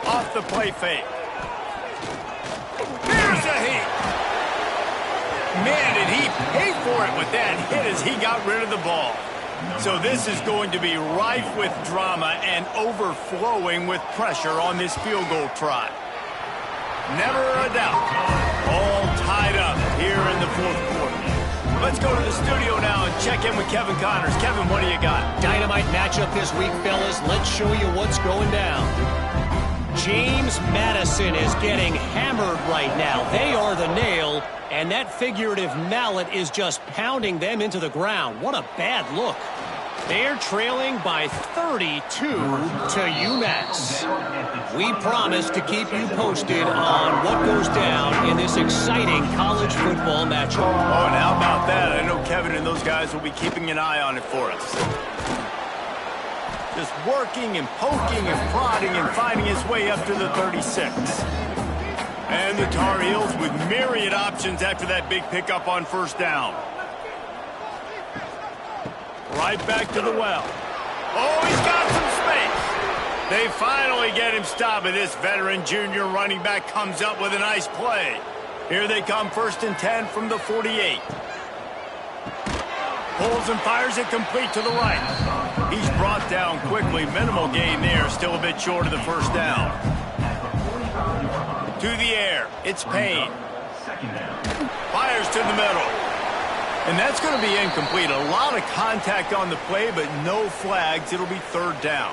Speaker 1: Off the play fake. There's a hit. Man, did he pay for it with that hit as he got rid of the ball. So this is going to be rife with drama and overflowing with pressure on this field goal try. Never a doubt. All tied up here in the fourth quarter. Let's go to the studio now and check in with Kevin Connors. Kevin, what do you got?
Speaker 5: Dynamite matchup this week, fellas. Let's show you what's going down. James Madison is getting hammered right now. They are the nail, and that figurative mallet is just pounding them into the ground. What a bad look. They're trailing by 32 to UMass. We promise to keep you posted on what goes down in this exciting college football matchup.
Speaker 1: Oh, and how about that? I know Kevin and those guys will be keeping an eye on it for us. Just working and poking and prodding and finding his way up to the 36. And the Tar Heels with myriad options after that big pickup on first down. Right back to the well. Oh, he's got some space. They finally get him stopped, and this veteran junior running back comes up with a nice play. Here they come, 1st and 10 from the 48. Pulls and fires it complete to the right. He's brought down quickly. Minimal gain there, still a bit short of the first down. To the air, it's Payne. Fires to the middle. And that's going to be incomplete. A lot of contact on the play, but no flags. It'll be 3rd down.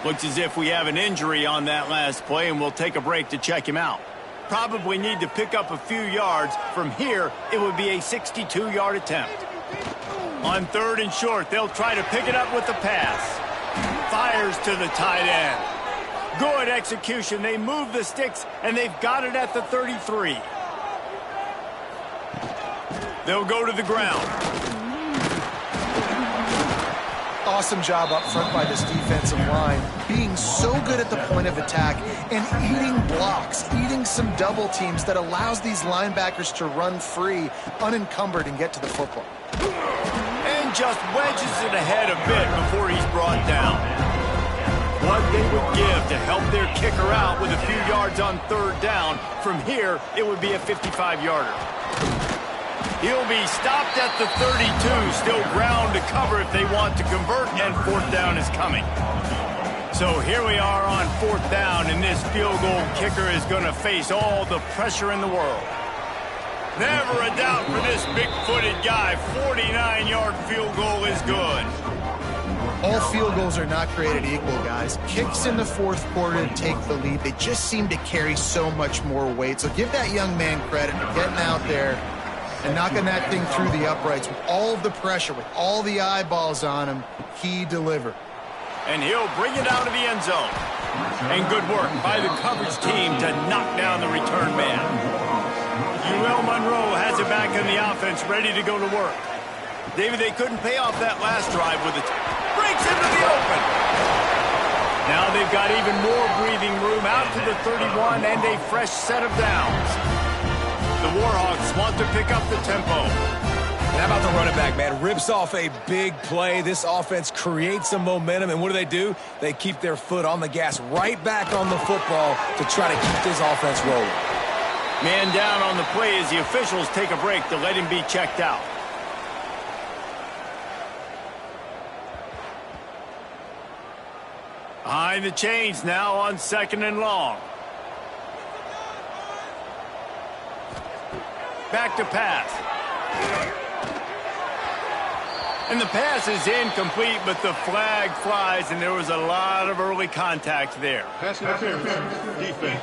Speaker 1: Looks as if we have an injury on that last play, and we'll take a break to check him out. Probably need to pick up a few yards. From here, it would be a 62-yard attempt. On 3rd and short, they'll try to pick it up with the pass. Fires to the tight end. Good execution. They move the sticks, and they've got it at the 33. They'll go to the ground.
Speaker 4: Awesome job up front by this defensive line, being so good at the point of attack and eating blocks, eating some double teams that allows these linebackers to run free, unencumbered, and get to the football.
Speaker 1: And just wedges it ahead a bit before he's brought down. What they would give to help their kicker out with a few yards on 3rd down. From here, it would be a 55-yarder. He'll be stopped at the 32, still ground to cover if they want to convert, and 4th down is coming. So here we are on 4th down, and this field goal kicker is going to face all the pressure in the world. Never a doubt for this big-footed guy. 49-yard field goal is good.
Speaker 4: All field goals are not created equal, guys. Kicks in the 4th quarter to take the lead. They just seem to carry so much more weight. So give that young man credit for getting out there and knocking that thing through the uprights with all of the pressure, with all the eyeballs on him. He delivered.
Speaker 1: And he'll bring it out of the end zone. And good work by the coverage team to knock down the return man. UL Monroe has it back in the offense, ready to go to work. David, they couldn't pay off that last drive with it. Breaks into the open. Now they've got even more breathing room out to the 31 and a fresh set of downs. The Warhawks want to pick up the tempo.
Speaker 3: And how about the running back, man? Rips off a big play. This offense creates some momentum, and what do? They keep their foot on the gas, right back on the football to try to keep this offense rolling.
Speaker 1: Man down on the play as the officials take a break to let him be checked out. Behind the chains now on 2nd and long. Back to pass. And the pass is incomplete, but the flag flies, and there was a lot of early contact there.
Speaker 2: Pass interference. Defense.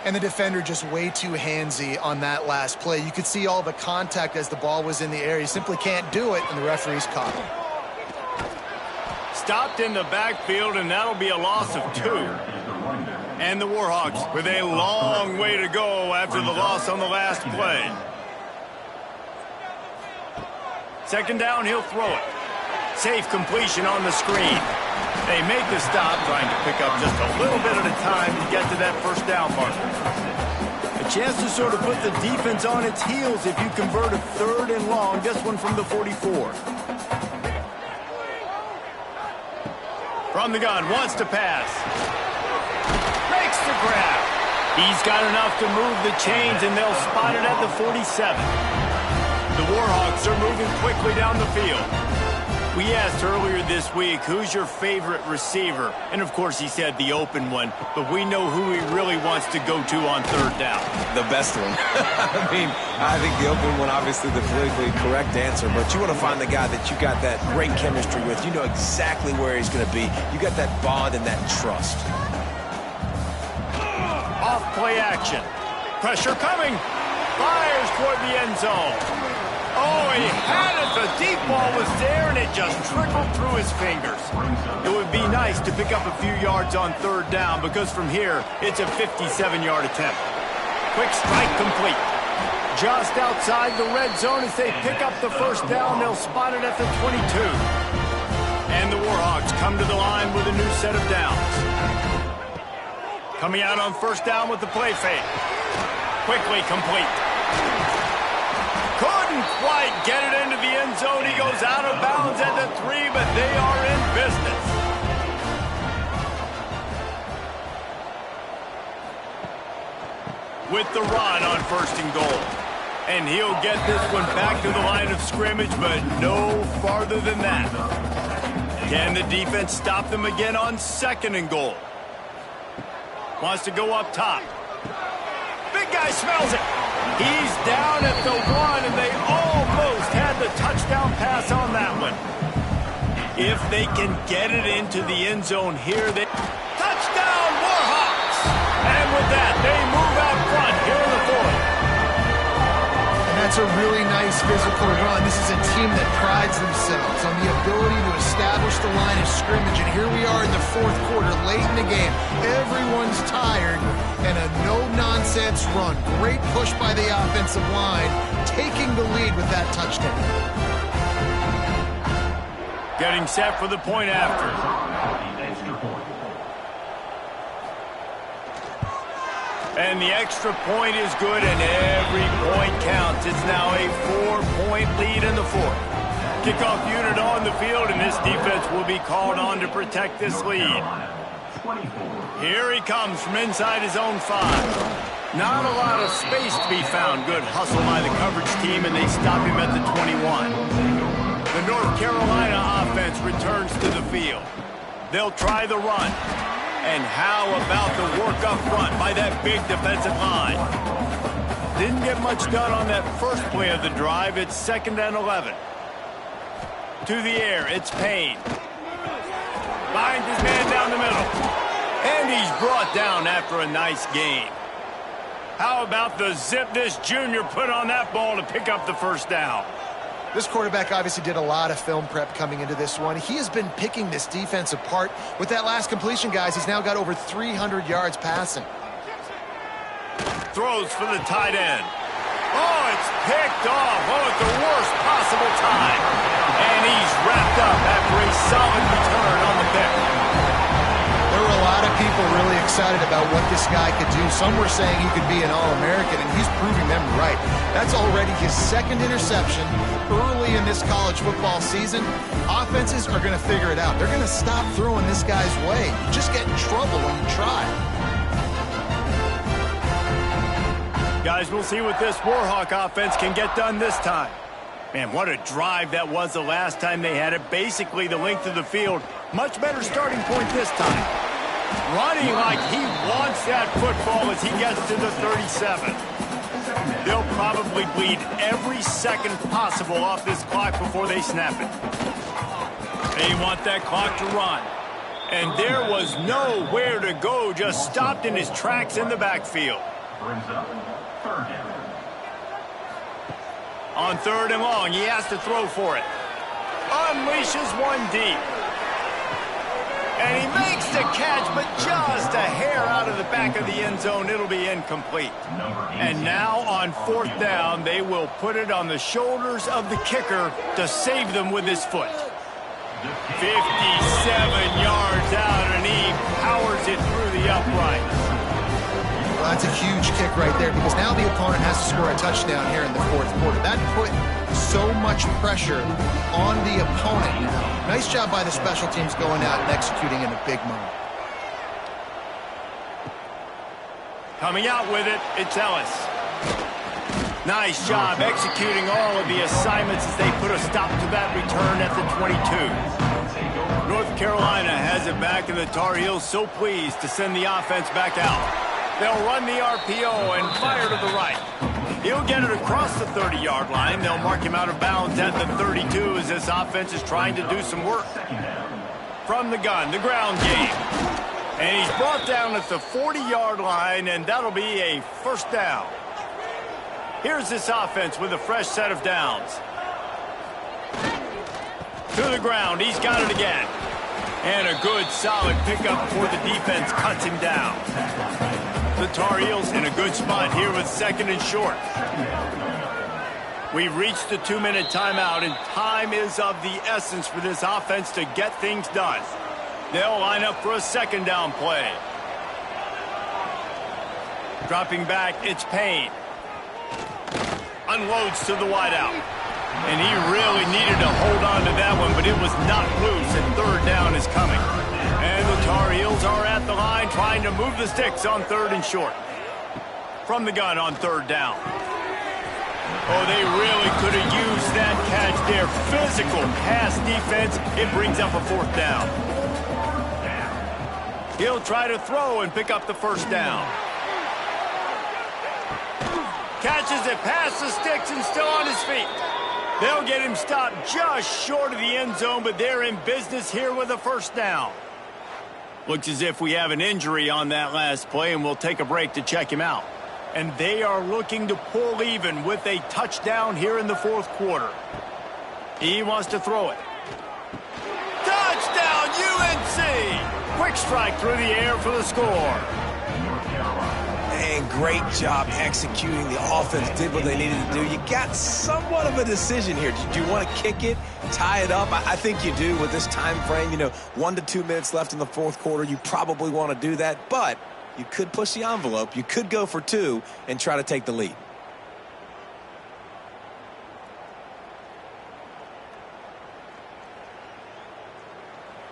Speaker 4: And the defender just way too handsy on that last play. You could see all the contact as the ball was in the air. He simply can't do it, and the referee's caught him.
Speaker 1: Stopped in the backfield, and that'll be a loss of 2. And the Warhawks with a long way to go after the loss on the last play. 2nd down, he'll throw it. Safe completion on the screen. They make the stop, trying to pick up just a little bit at a time to get to that 1st down marker. A chance to sort of put the defense on its heels if you convert a 3rd and long, this one from the 44. From the gun, wants to pass. Makes the grab. He's got enough to move the chains, and they'll spot it at the 47. The Warhawks are moving quickly down the field. We asked earlier this week, who's your favorite receiver? And, of course, he said the open one. But we know who he really wants to go to on third down.
Speaker 3: The best one. I think the open one, obviously the politically correct answer. But you want to find the guy that you got that great chemistry with. You know exactly where he's going to be. You got that bond and that trust.
Speaker 1: Off play action. Pressure coming. Fires toward the end zone. Oh, he had it. The deep ball was there, and it just trickled through his fingers. It would be nice to pick up a few yards on third down because from here, it's a 57-yard attempt. Quick strike complete. Just outside the red zone as they pick up the first down. They'll spot it at the 22. And the Warhawks come to the line with a new set of downs. Coming out on first down with the play fake. Quickly complete. Couldn't quite get it into the end zone. He goes out of bounds at the 3, but they are in business. With the run on first and goal. And he'll get this one back to the line of scrimmage, but no farther than that. Can the defense stop them again on second and goal? Wants to go up top. Big guy smells it. He's down at the 1, and they almost had the touchdown pass on that one. If they can get it into the end zone here, they... Touchdown, Warhawks! And with that, they move out front here in the fourth.
Speaker 4: And that's a really nice physical run. This is a team that prides themselves on the ability to establish the line of scrimmage. And here we are in the fourth quarter, late in the game. Everyone's tired, and a no-nonsense run. Great push by the offensive line, taking the lead with that touchdown.
Speaker 1: Getting set for the point after. And the extra point is good, and every point counts. It's now a 4-point lead in the fourth. Kickoff unit on the field, and this defense will be called on to protect this lead. Here he comes from inside his own 5. Not a lot of space to be found. Good hustle by the coverage team, and they stop him at the 21. The North Carolina offense returns to the field. They'll try the run. And how about the work up front by that big defensive line? Didn't get much done on that first play of the drive. It's 2nd and 11. To the air, it's Payne. Finds his man down the middle. And he's brought down after a nice gain. How about the zip this junior put on that ball to pick up the first down?
Speaker 4: This quarterback obviously did a lot of film prep coming into this one. He has been picking this defense apart. With that last completion, guys, he's now got over 300 yards passing.
Speaker 1: Throws for the tight end. Oh, it's picked off. Oh, at the worst possible time. And he's wrapped up after a solid return on the pick.
Speaker 4: There were a lot of people really excited about what this guy could do. Some were saying he could be an All-American, and he's proving them right. That's already his 2nd interception early in this college football season. Offenses are going to figure it out. They're going to stop throwing this guy's way. You just get in trouble when you try.
Speaker 1: Guys, we'll see what this Warhawk offense can get done this time. Man, what a drive that was the last time they had it. Basically the length of the field. Much better starting point this time. Running like he wants that football as he gets to the 37. They'll probably bleed every second possible off this clock before they snap it. They want that clock to run. And there was nowhere to go, just stopped in his tracks in the backfield.
Speaker 2: Brings up 3rd down.
Speaker 1: On 3rd and long, he has to throw for it. Unleashes one deep. And he makes the catch, but just a hair out of the back of the end zone. It'll be incomplete. And now on 4th down, they will put it on the shoulders of the kicker to save them with his foot. 57 yards out, and he powers it through the upright.
Speaker 4: Well, that's a huge kick right there because now the opponent has to score a touchdown here in the fourth quarter. That put so much pressure on the opponent now. Nice job by the special teams going out and executing in a big moment.
Speaker 1: Coming out with it, it's Ellis. Nice job executing all of the assignments as they put a stop to that return at the 22. North Carolina has it back, and the Tar Heels so pleased to send the offense back out. They'll run the RPO and fire to the right. He'll get it across the 30-yard line. They'll mark him out of bounds at the 32 as this offense is trying to do some work. From the gun, the ground game. And he's brought down at the 40-yard line, and that'll be a first down. Here's this offense with a fresh set of downs. To the ground, he's got it again. And a good, solid pickup before the defense cuts him down. The Tar Heels in a good spot here with second and short. We've reached the 2-minute timeout, and time is of the essence for this offense to get things done. They'll line up for a second down play. Dropping back, it's Payne. Unloads to the wideout. And he really needed to hold on to that one, but it was not loose, and third down is coming. And the Tar Heels are at the line trying to move the sticks on third and short. From the gun on third down. Oh, they really could have used that catch there. Physical pass defense. It brings up a fourth down. He'll try to throw and pick up the first down. Catches it past the sticks and still on his feet. They'll get him stopped just short of the end zone, but they're in business here with a first down. Looks as if we have an injury on that last play, and we'll take a break to check him out. And they are looking to pull even with a touchdown here in the fourth quarter. He wants to throw it. Touchdown, UNC! Quick strike through the air for the score.
Speaker 3: And great job executing. The offense did what they needed to do. You got somewhat of a decision here. Do you want to kick it, tie it up? I think you do with this time frame. 1 to 2 minutes left in the fourth quarter. You probably want to do that, but you could push the envelope. You could go for 2 and try to take the lead.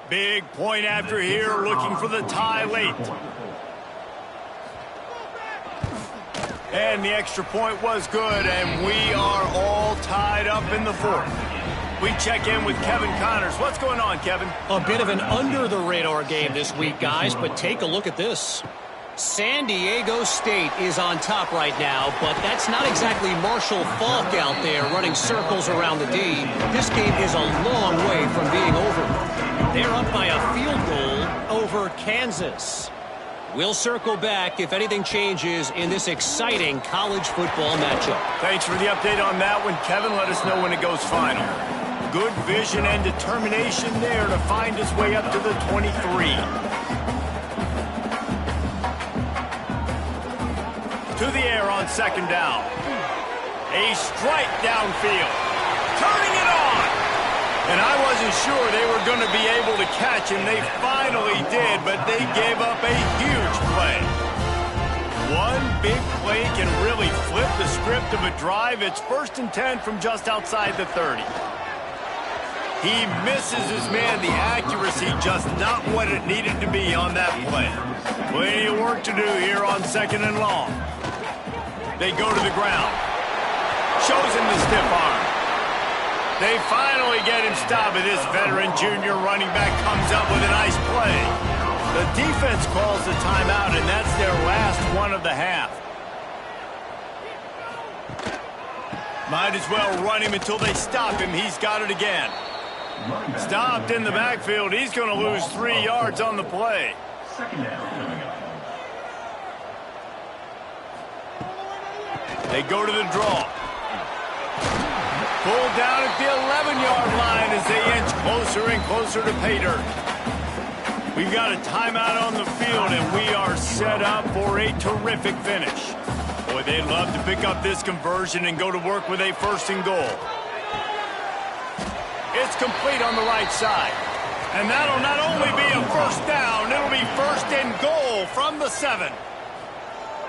Speaker 1: Big point after here, looking for the tie late. And the extra point was good, and we are all tied up in the fourth. We check in with Kevin Connors. What's going on, Kevin?
Speaker 5: A bit of an under-the-radar game this week, guys, but take a look at this. San Diego State is on top right now, but that's not exactly Marshall Faulk out there running circles around the D. This game is a long way from being over. They're up by a field goal over Kansas. We'll circle back if anything changes in this exciting college football matchup.
Speaker 1: Thanks for the update on that one, Kevin. Let us know when it goes final. Good vision and determination there to find his way up to the 23. To the air on second down. A strike downfield. Turning it on. And I wasn't sure they were going to be able to catch him. They finally did, but they gave up a huge play. One big play can really flip the script of a drive. It's 1st and 10 from just outside the 30. He misses his man. The accuracy just not what it needed to be on that play. Plenty of work to do here on second and long. They go to the ground. Shows him the stiff arm. They finally get him stopped, but this veteran junior running back comes up with a nice play. The defense calls the timeout, and that's their last one of the half. Might as well run him until they stop him. He's got it again. Stopped in the backfield. He's going to lose 3 yards on the play.
Speaker 2: Second down coming up.
Speaker 1: They go to the draw. Pulled down at the 11-yard line as they inch closer and closer to pay dirt. We've got a timeout on the field, and we are set up for a terrific finish. Boy, they'd love to pick up this conversion and go to work with a 1st and goal. It's complete on the right side. And that'll not only be a first down, it'll be 1st and goal from the 7.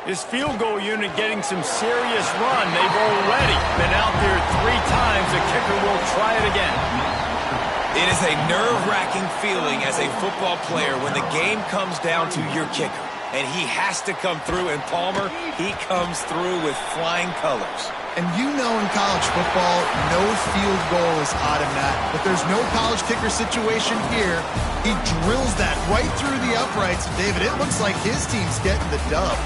Speaker 1: This field goal unit getting some serious run. They've already been out there 3 times. The kicker will try it again.
Speaker 3: It is a nerve-wracking feeling as a football player when the game comes down to your kicker. And he has to come through, and Palmer, he comes through with flying colors.
Speaker 4: And you know in college football, no field goal is automatic. But there's no college kicker situation here. He drills that right through the uprights. David, it looks like his team's getting the dub.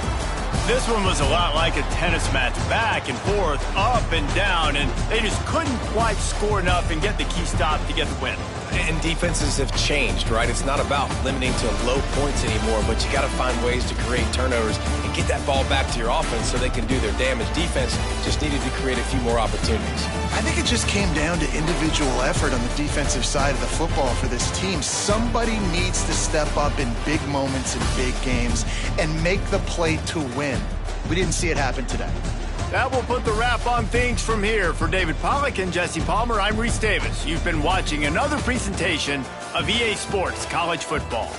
Speaker 1: This one was a lot like a tennis match, back and forth, up and down, and they just couldn't quite score enough and get the key stop to get the win.
Speaker 3: And defenses have changed, right? It's not about limiting to low points anymore, but you got to find ways to create turnovers and get that ball back to your offense so they can do their damage. Defense just needed to create a few more opportunities.
Speaker 4: I think it just came down to individual effort on the defensive side of the football for this team. Somebody needs to step up in big moments in big games and make the play to win. We didn't see it happen today.
Speaker 1: That will put the wrap on things from here. For David Pollack and Jesse Palmer, I'm Reese Davis. You've been watching another presentation of EA Sports College Football.